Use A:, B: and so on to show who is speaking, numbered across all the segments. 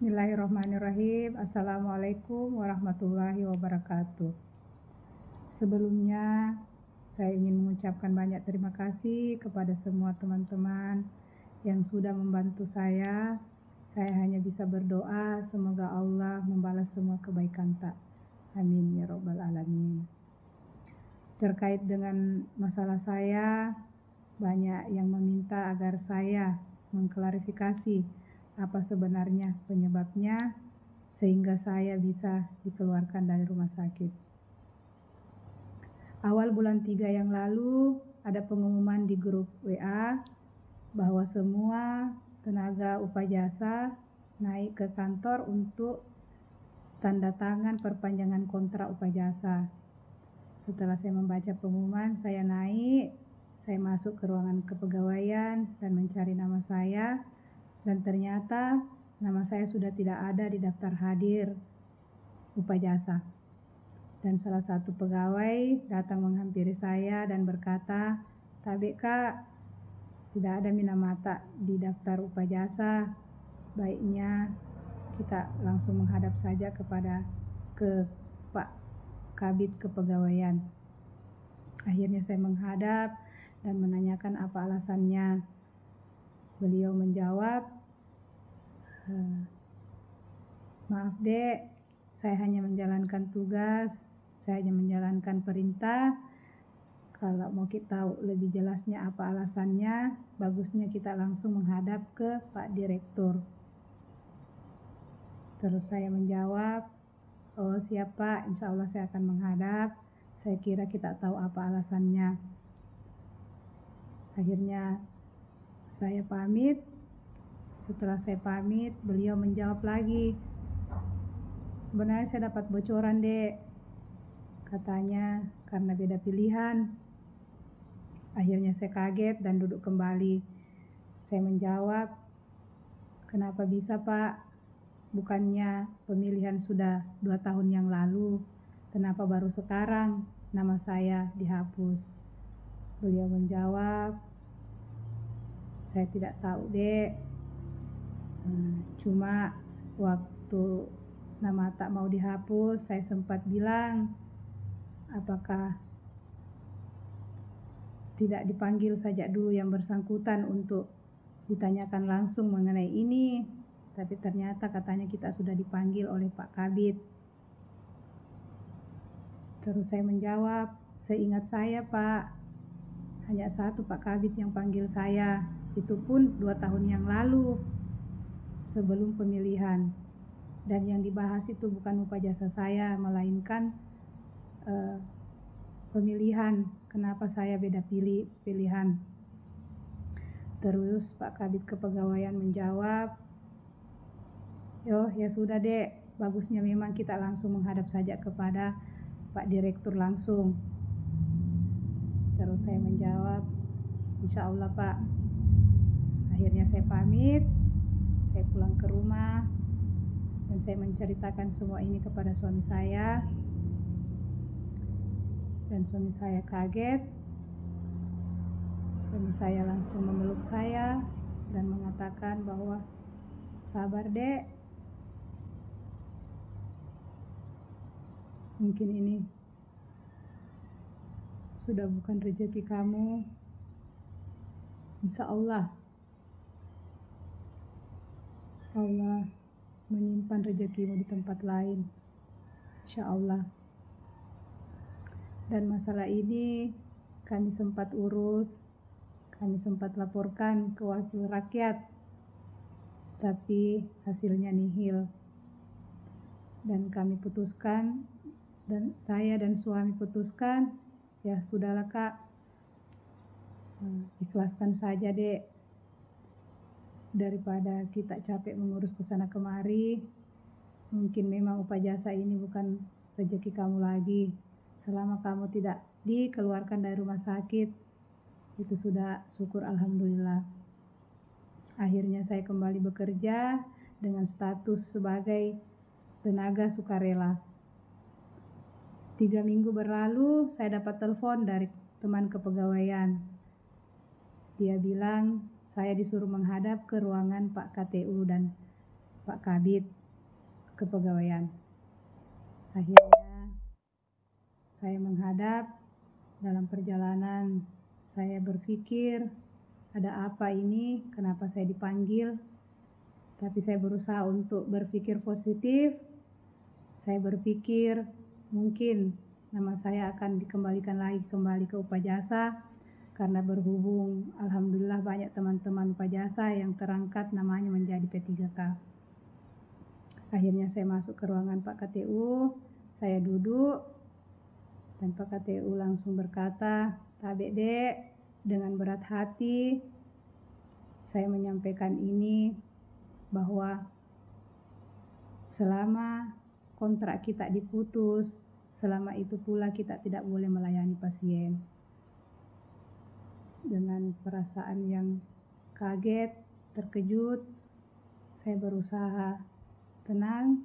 A: Bismillahirrahmanirrahim. Assalamualaikum warahmatullahi wabarakatuh. Sebelumnya, saya ingin mengucapkan banyak terima kasih kepada semua teman-teman yang sudah membantu saya. Saya hanya bisa berdoa semoga Allah membalas semua kebaikan tak. Amin ya robbal alamin. Terkait dengan masalah saya, banyak yang meminta agar saya mengklarifikasi apa sebenarnya penyebabnya sehingga saya bisa dikeluarkan dari rumah sakit. Awal bulan 3 yang lalu ada pengumuman di grup WA bahwa semua tenaga upajasa naik ke kantor untuk tanda tangan perpanjangan kontrak upajasa. Setelah saya membaca pengumuman, saya naik, saya masuk ke ruangan kepegawaian dan mencari nama saya. Dan ternyata nama saya sudah tidak ada di daftar hadir upajasa. Dan salah satu pegawai datang menghampiri saya dan berkata, "Tabe Kak, tidak ada minamata di daftar upajasa. Baiknya kita langsung menghadap saja ke Pak Kabid Kepegawaian." Akhirnya saya menghadap dan menanyakan apa alasannya. Beliau menjawab, "Maaf Dek, saya hanya menjalankan tugas, saya hanya menjalankan perintah. Kalau mau kita tahu lebih jelasnya apa alasannya, bagusnya kita langsung menghadap ke Pak Direktur." Terus saya menjawab, "Oh siap Pak, insya Allah saya akan menghadap. Saya kira kita tahu apa alasannya." Akhirnya saya pamit. Setelah saya pamit, beliau menjawab lagi, "Sebenarnya saya dapat bocoran Dek, katanya karena beda pilihan." Akhirnya saya kaget dan duduk kembali. Saya menjawab, "Kenapa bisa Pak? Bukannya pemilihan sudah 2 tahun yang lalu, kenapa baru sekarang nama saya dihapus?" Beliau menjawab, "Saya tidak tahu Dek. Cuma waktu nama tak mau dihapus, saya sempat bilang, apakah tidak dipanggil saja dulu yang bersangkutan untuk ditanyakan langsung mengenai ini. Tapi ternyata katanya kita sudah dipanggil oleh Pak Kabid." Terus saya menjawab, "Seingat saya Pak, hanya satu Pak Kabid yang panggil saya. Itu pun 2 tahun yang lalu sebelum pemilihan. Dan yang dibahas itu bukan upajasa saya, melainkan pemilihan. Kenapa saya beda pilihan?" Terus Pak Kabid Kepegawaian menjawab, "Oh ya sudah Dek, bagusnya memang kita langsung menghadap saja kepada Pak Direktur langsung." Terus saya menjawab, "Insya Allah Pak." Akhirnya saya pamit, saya pulang ke rumah dan saya menceritakan semua ini kepada suami saya. Dan suami saya kaget. Suami saya langsung memeluk saya dan mengatakan bahwa, "Sabar Dek, mungkin ini sudah bukan rezeki kamu. Insya Allah Allah menyimpan rezekimu di tempat lain. Insya Allah. Dan masalah ini kami sempat urus, kami sempat laporkan ke wakil rakyat, tapi hasilnya nihil. Dan kami putuskan, dan saya dan suami putuskan, ya sudahlah Kak, ikhlaskan saja Dek. Daripada kita capek mengurus kesana kemari, mungkin memang upajasa ini bukan rezeki kamu lagi. Selama kamu tidak dikeluarkan dari rumah sakit, itu sudah syukur alhamdulillah." Akhirnya saya kembali bekerja dengan status sebagai tenaga sukarela. 3 minggu berlalu, saya dapat telepon dari teman kepegawaian. Dia bilang saya disuruh menghadap ke ruangan Pak KTU dan Pak Kabid Kepegawaian. Akhirnya saya menghadap. Dalam perjalanan saya berpikir, ada apa ini, kenapa saya dipanggil? Tapi saya berusaha untuk berpikir positif. Saya berpikir mungkin nama saya akan dikembalikan lagi kembali ke Upajasa, karena berhubung alhamdulillah banyak teman-teman Upajasa yang terangkat namanya menjadi P3K. Akhirnya saya masuk ke ruangan Pak KTU, saya duduk, dan Pak KTU langsung berkata, "Tabe Dek, dengan berat hati saya menyampaikan ini bahwa selama kontrak kita diputus, selama itu pula kita tidak boleh melayani pasien." Dengan perasaan yang kaget, terkejut, saya berusaha tenang,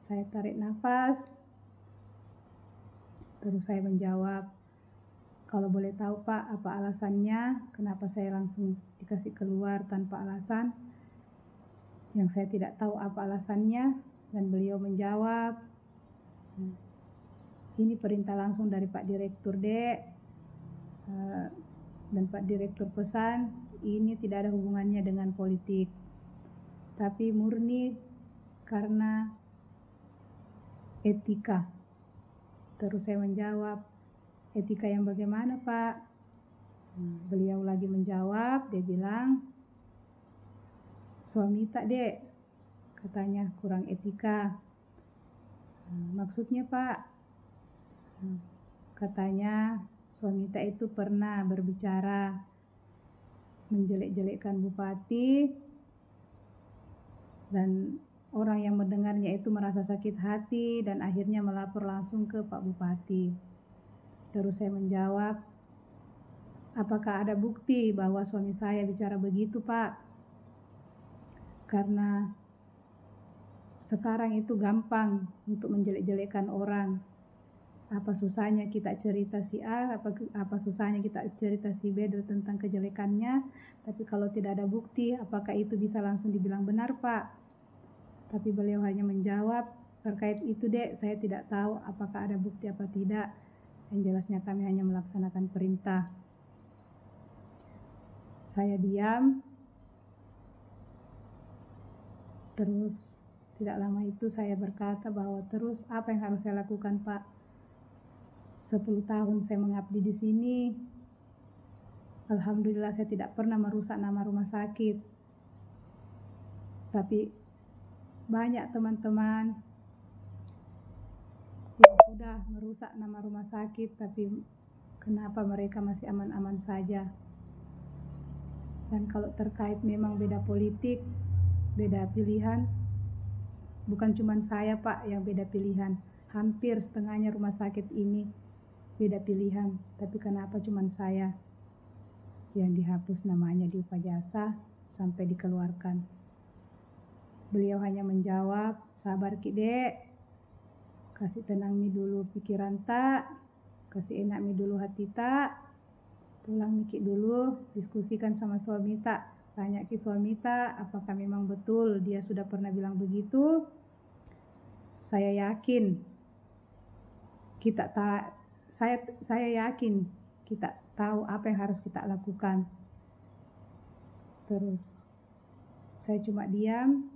A: saya tarik nafas, terus saya menjawab, "Kalau boleh tahu Pak, apa alasannya? Kenapa saya langsung dikasih keluar tanpa alasan?" Yang saya tidak tahu apa alasannya, dan beliau menjawab, "Ini perintah langsung dari Pak Direktur Dek, dan Pak Direktur pesan ini tidak ada hubungannya dengan politik, tapi murni karena etika." Terus saya menjawab, "Etika yang bagaimana Pak?" Beliau lagi menjawab, dia bilang, "Suami tak Dek," katanya, "kurang etika." "Maksudnya Pak?" Katanya, suami tak itu pernah berbicara menjelek-jelekkan bupati, dan orang yang mendengarnya itu merasa sakit hati dan akhirnya melapor langsung ke Pak Bupati. Terus saya menjawab, "Apakah ada bukti bahwa suami saya bicara begitu Pak? Karena sekarang itu gampang untuk menjelek-jelekkan orang. Apa susahnya kita cerita si A, apa susahnya kita cerita si B tentang kejelekannya, tapi kalau tidak ada bukti, apakah itu bisa langsung dibilang benar Pak?" Tapi beliau hanya menjawab, "Terkait itu Dek, saya tidak tahu apakah ada bukti apa tidak. Yang jelasnya kami hanya melaksanakan perintah." Saya diam. Terus tidak lama itu saya berkata bahwa terus apa yang harus saya lakukan Pak? 10 tahun saya mengabdi di sini. Alhamdulillah saya tidak pernah merusak nama rumah sakit. Tapi banyak teman-teman yang sudah merusak nama rumah sakit, tapi kenapa mereka masih aman-aman saja? Dan kalau terkait memang beda politik, beda pilihan, bukan cuma saya Pak yang beda pilihan, hampir setengahnya rumah sakit ini beda pilihan, tapi kenapa cuma saya yang dihapus namanya di Upajasa sampai dikeluarkan? Beliau hanya menjawab, "Sabar Ki Dek, kasih tenang mi dulu pikiran tak, kasih enak mi dulu hati tak, pulang mikir dulu, diskusikan sama suami tak, tanya ke suami tak, apakah memang betul dia sudah pernah bilang begitu. Saya yakin saya yakin kita tahu apa yang harus kita lakukan." Terus saya cuma diam.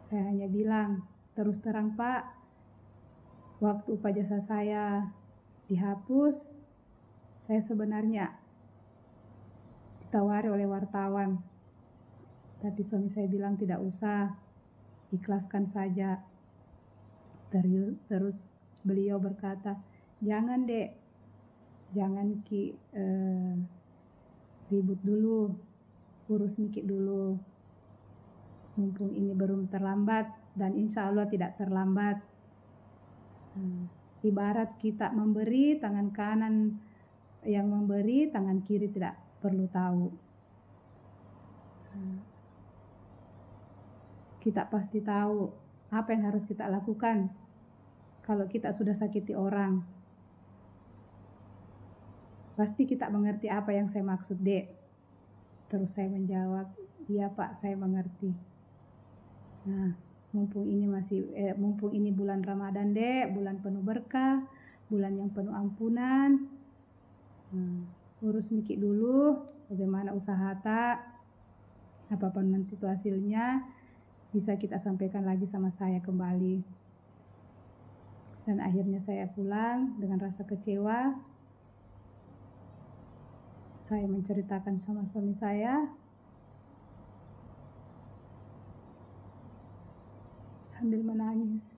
A: Saya hanya bilang, "Terus terang Pak, waktu Upajasa saya dihapus, saya sebenarnya ditawari oleh wartawan. Tapi suami saya bilang tidak usah, ikhlaskan saja." Terus beliau berkata, "Jangan Dek, jangan Ki ribut dulu, urus Niki dulu. Mumpung ini belum terlambat, dan insya Allah tidak terlambat. Ibarat kita memberi, tangan kanan yang memberi, tangan kiri tidak perlu tahu. Kita pasti tahu apa yang harus kita lakukan kalau kita sudah sakiti orang. Pasti kita mengerti apa yang saya maksud Dek." Terus saya menjawab, Iya Pak, saya mengerti. Nah, mumpung ini bulan Ramadan Dek, bulan penuh berkah, bulan yang penuh ampunan. Urus Niki dulu, bagaimana usaha tak, apapun nanti itu hasilnya, bisa kita sampaikan lagi sama saya kembali. Dan akhirnya saya pulang dengan rasa kecewa. Saya menceritakan sama suami saya, sambil menangis.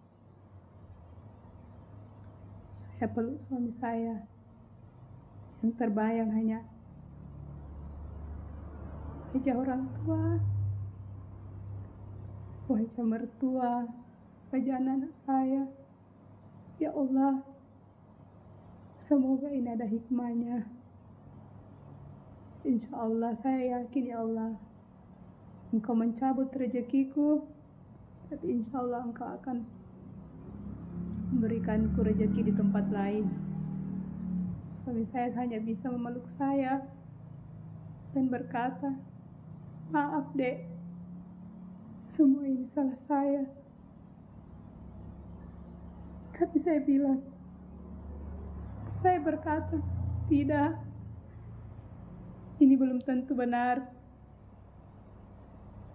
A: Saya peluk suami saya. Yang terbayang hanya wajah orang tua, wajah mertua, wajah anak saya. Ya Allah, semoga ini ada hikmahnya. Insya Allah saya yakin ya Allah, Engkau mencabut rezekiku, tapi insya Allah Engkau akan memberikanku rezeki di tempat lain. Suami saya hanya bisa memeluk saya dan berkata, maaf Dek, semua ini salah saya. Tapi saya bilang, saya berkata, tidak, ini belum tentu benar.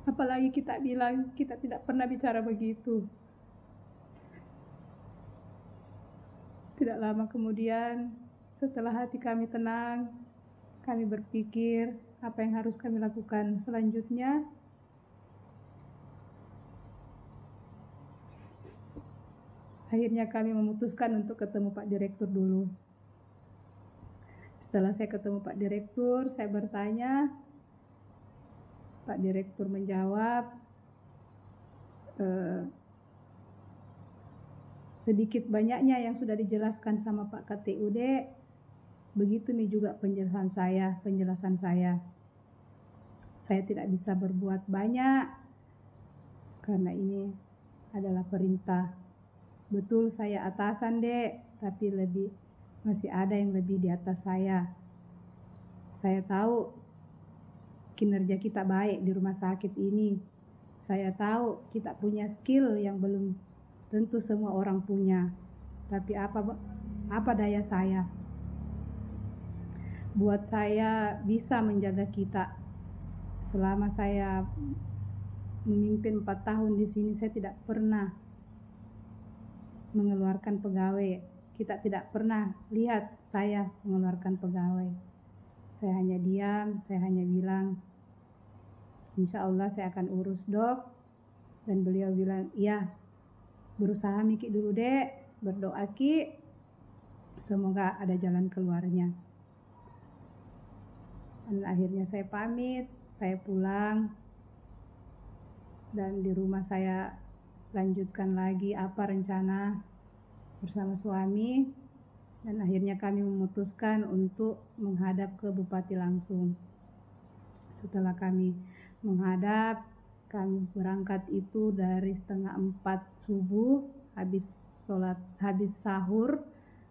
A: Apalagi kita bilang kita tidak pernah bicara begitu. Tidak lama kemudian, setelah hati kami tenang, kami berpikir apa yang harus kami lakukan selanjutnya. Akhirnya kami memutuskan untuk ketemu Pak Direktur dulu. Setelah saya ketemu Pak Direktur, saya bertanya. Pak Direktur menjawab, sedikit banyaknya yang sudah dijelaskan sama Pak KTUD, begitu nih juga penjelasan saya. Saya tidak bisa berbuat banyak karena ini adalah perintah. Betul saya atasan Dek, tapi masih ada yang lebih di atas saya. Saya tahu kinerja kita baik di rumah sakit ini. Saya tahu kita punya skill yang belum tentu semua orang punya. Tapi apa daya saya? Buat saya bisa menjaga kita. Selama saya memimpin 4 tahun di sini, saya tidak pernah mengeluarkan pegawai. Kita tidak pernah lihat saya mengeluarkan pegawai. Saya hanya diam, saya hanya bilang, insya Allah saya akan urus Dok. Dan beliau bilang, iya, berusaha Miki dulu Dek, berdoa Ki, semoga ada jalan keluarnya. Dan akhirnya saya pamit, saya pulang. Dan di rumah saya lanjutkan lagi apa rencana bersama suami, dan akhirnya kami memutuskan untuk menghadap ke Bupati langsung. Setelah kami menghadap, kami berangkat itu dari 3:30 subuh, habis sahur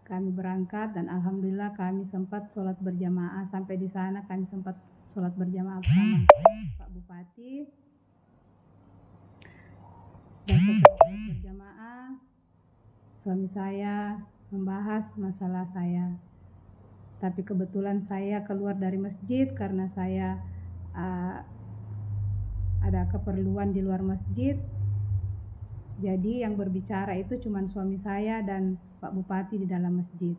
A: kami berangkat, dan alhamdulillah kami sempat sholat berjamaah. Sampai di sana kami sempat sholat berjamaah bersama Pak Bupati. Dan setelah sholat berjamaah, suami saya membahas masalah saya. Tapi kebetulan saya keluar dari masjid karena saya ada keperluan di luar masjid. Jadi yang berbicara itu cuma suami saya dan Pak Bupati di dalam masjid.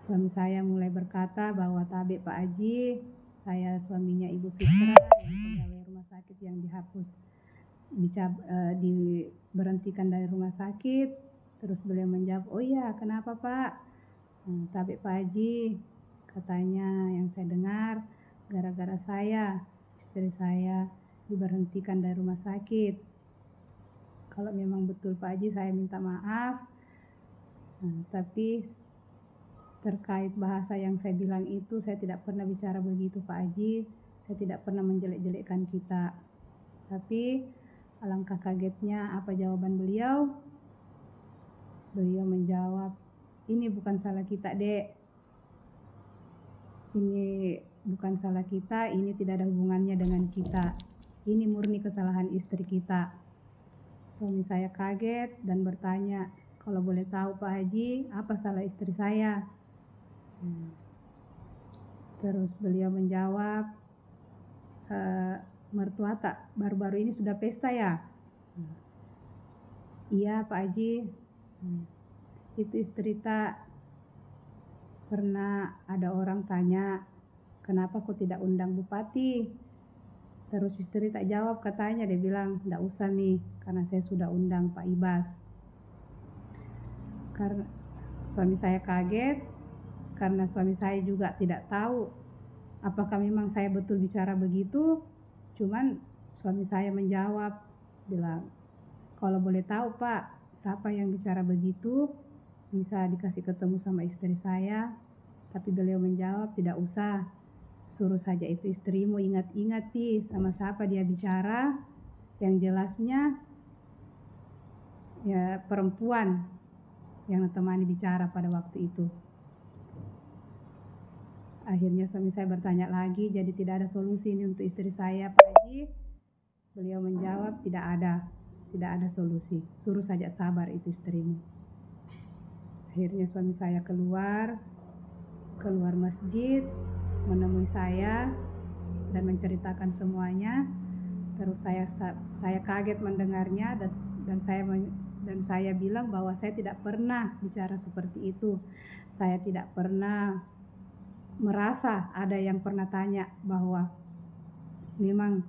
A: Suami saya mulai berkata bahwa tabe Pak Haji, saya suaminya Ibu Fitra yang pegawai rumah sakit yang dihapus, diberhentikan dari rumah sakit. Terus beliau menjawab, oh iya kenapa Pak? Tabe Pak Haji, katanya yang saya dengar gara-gara saya, istri saya diberhentikan dari rumah sakit. Kalau memang betul Pak Haji, saya minta maaf. Tapi terkait bahasa yang saya bilang itu, saya tidak pernah bicara begitu Pak Haji. Saya tidak pernah menjelek-jelekkan kita. Tapi alangkah kagetnya apa jawaban beliau. Beliau menjawab, ini bukan salah kita Dek. Ini bukan salah kita, ini tidak ada hubungannya dengan kita. Ini murni kesalahan istri kita. Suami saya kaget dan bertanya, kalau boleh tahu Pak Haji, apa salah istri saya? Terus beliau menjawab, mertua tak baru-baru ini sudah pesta ya? Iya Pak Haji. Itu istri tak pernah ada orang tanya, kenapa kau tidak undang bupati? Terus istri tak jawab, katanya dia bilang, tidak usah nih, karena saya sudah undang Pak Ibas. Karena suami saya kaget, karena suami saya juga tidak tahu apakah memang saya betul bicara begitu. Cuman suami saya menjawab, bilang, kalau boleh tahu Pak, siapa yang bicara begitu, bisa dikasih ketemu sama istri saya. Tapi beliau menjawab, tidak usah, suruh saja itu istrimu ingat-ingat sama siapa dia bicara. Yang jelasnya ya perempuan yang temani bicara pada waktu itu. Akhirnya suami saya bertanya lagi, jadi tidak ada solusi ini untuk istri saya Pak Haji? Beliau menjawab, tidak ada solusi, suruh saja sabar itu istrimu. Akhirnya suami saya keluar masjid, menemui saya dan menceritakan semuanya. Terus saya kaget mendengarnya dan saya bilang bahwa saya tidak pernah bicara seperti itu. Saya tidak pernah merasa ada yang pernah tanya bahwa memang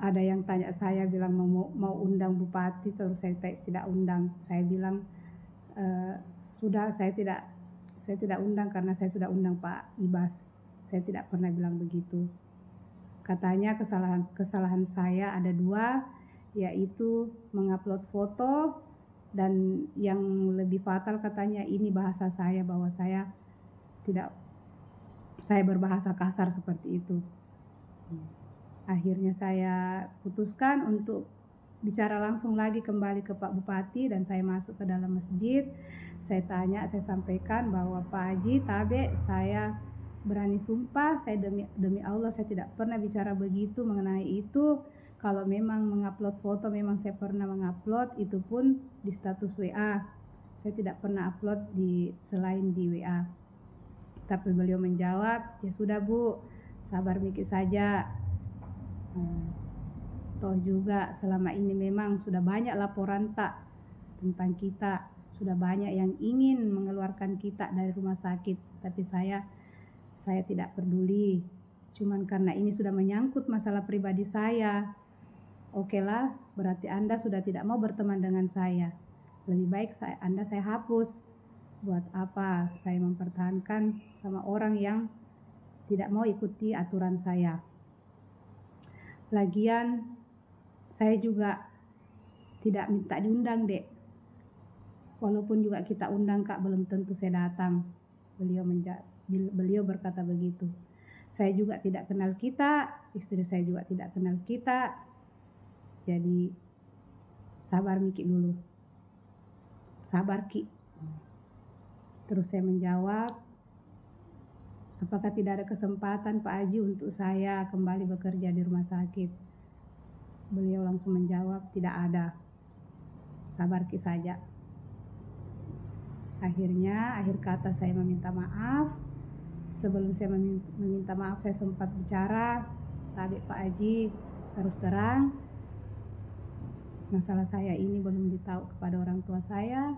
A: ada yang tanya saya bilang mau undang bupati, terus saya tidak undang. Saya bilang sudah, saya tidak undang karena saya sudah undang Pak Ibas. Saya tidak pernah bilang begitu. Katanya kesalahan saya ada 2, yaitu mengupload foto, dan yang lebih fatal katanya ini bahasa saya, bahwa saya berbahasa kasar seperti itu. Akhirnya saya putuskan untuk bicara langsung lagi kembali ke Pak Bupati, dan saya masuk ke dalam masjid. Saya tanya, saya sampaikan bahwa Pak Haji, tabe saya berani sumpah, saya demi Allah saya tidak pernah bicara begitu mengenai itu. Kalau memang mengupload foto, memang saya pernah mengupload, itu pun di status WA. Saya tidak pernah upload selain di WA. Tapi beliau menjawab, ya sudah Bu, sabar mikir saja. Toh juga selama ini memang sudah banyak laporan tak tentang kita, sudah banyak yang ingin mengeluarkan kita dari rumah sakit, tapi saya tidak peduli. Cuman karena ini sudah menyangkut masalah pribadi saya. Oke lah, berarti Anda sudah tidak mau berteman dengan saya. Lebih baik Anda saya hapus. Buat apa saya mempertahankan sama orang yang tidak mau ikuti aturan saya. Lagian saya juga tidak minta diundang, Dek. Walaupun juga kita undang Kak, belum tentu saya datang. Beliau berkata begitu. Saya juga tidak kenal kita, istri saya juga tidak kenal kita. Jadi sabar Miki dulu. Sabar Ki. Terus saya menjawab, apakah tidak ada kesempatan Pak Haji untuk saya kembali bekerja di rumah sakit? Beliau langsung menjawab, tidak ada. Sabar Ki saja. Akhirnya, akhir kata saya meminta maaf. Sebelum saya meminta maaf, saya sempat bicara, tadi Pak Haji, terus terang, masalah saya ini belum ditahu kepada orang tua saya,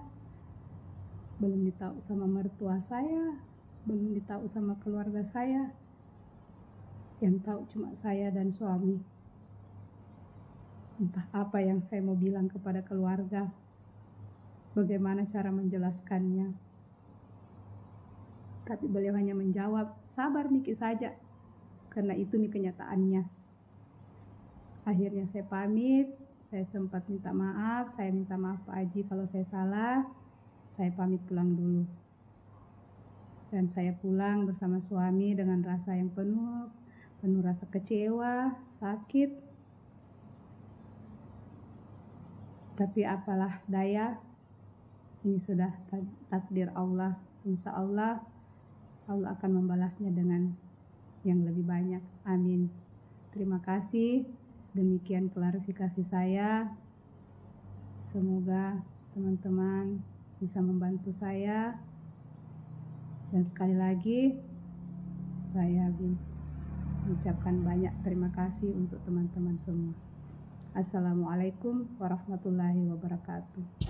A: belum ditahu sama mertua saya, belum ditahu sama keluarga saya. Yang tahu cuma saya dan suami. Entah apa yang saya mau bilang kepada keluarga, bagaimana cara menjelaskannya. Tapi beliau hanya menjawab, sabar Miki saja, karena itu nih kenyataannya. Akhirnya saya pamit, saya sempat minta maaf, saya minta maaf Pak Haji kalau saya salah, saya pamit pulang dulu. Dan saya pulang bersama suami dengan rasa yang penuh rasa kecewa, sakit. Tapi apalah daya, ini sudah takdir Allah. Insya Allah Allah akan membalasnya dengan yang lebih banyak. Amin. Terima kasih. Demikian klarifikasi saya. Semoga teman-teman bisa membantu saya. Dan sekali lagi saya mengucapkan banyak terima kasih untuk teman-teman semua. Assalamualaikum warahmatullahi wabarakatuh.